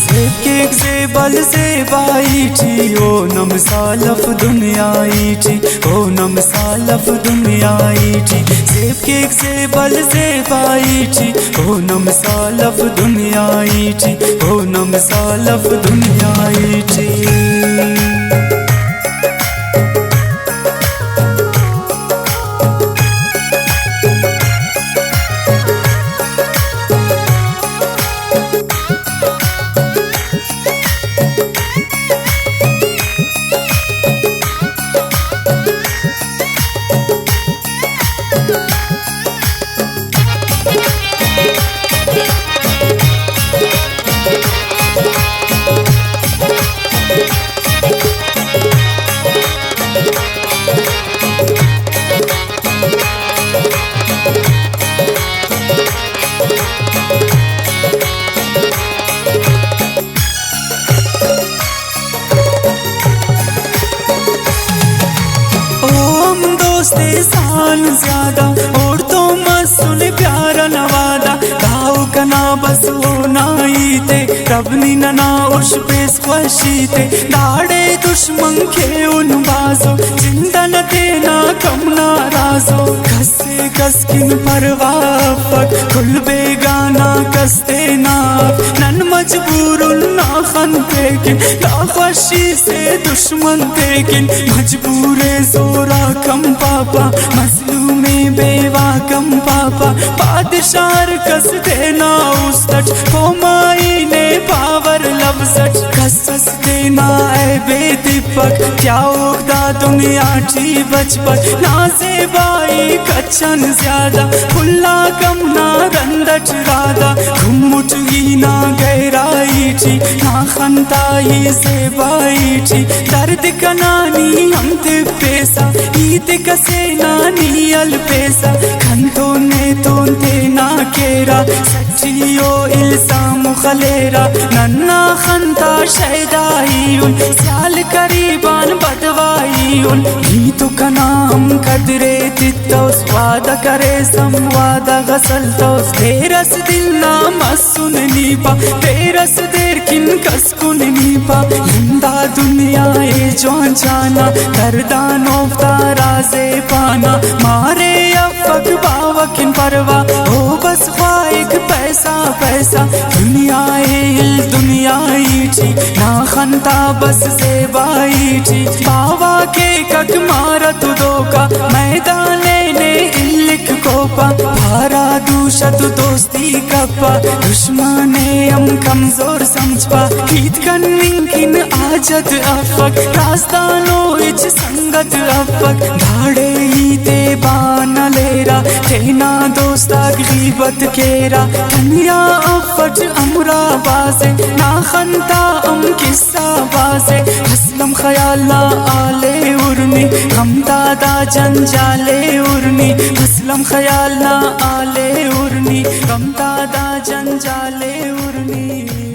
Zevkek zebal zebaiti onam salaf dunyaiti onam salaf dunyaiti Zevkek zebal zebaiti onam salaf dunyaiti onam salaf dunyaiti دوستے سال زیادہ اور تو mission پیارا نوادا داؤ کنا بس ہونا ہی تے ربنی ننا اش پیس خوشی تے داڑے دشمن کے ان بازو زندن تینا کم نارازو کسے کس کن پروافت کل بیگانا کستے ناف نن مجبور نا خن پیکن دا خوشی سے دشمن پیکن مجبور زورا کم پاپا مظلوم بیوہ کم پاپا بادشاہ کس دینا استٹ قومائی نے پاور لفظٹ کسس دینا اے بے دپک کیا اگدا دنیا ٹھی بچپک نازے بائی کچن زیادہ پھلا کم نا رندٹ رادا گھمٹ گی نا گہرائی ٹھی نا خنتائی زیبائی ٹھی درد کنانی ہم تے پیسا عید کسے نانی الپیسا کھنتوں نے تون تینا کیرا سچیو الزام خلیرا ننا خنتا شہدائیون سیال قریبان بدوائیون ہی تو کنام قدرے تیتوس وعدہ کرے سم وعدہ غسل توس تیرس دل نام سن نیپا تیرس دیر کن کس کن نیپا لندہ دنیا اے جوان جانا دردان افتا رازے پانا مارے افق باوکن پروا ہو بس خواہک پیسہ پیسہ دنیا ایل دنیا ایٹی نا خنتا بس زیبائی ٹی باوا کے کک مارت دوکا میدان لینے الک کوپا بھارا دوشت دوستی کپا دشمانے ام کمزور سمجھ پا کیت کنن کن آجت افق راستانو اچ سنگت افق دھاڑے ہی تے بانا لیرا تینا دوستا غیبت کیرا دنیا افٹ امرا بازے نا خنتا ام قصہ بازے اسلم خیالہ آلے ارنی ہم دادا جنجالے ارنی اسلم خیالہ آلے ارنی ہم دادا جنجالے ارنی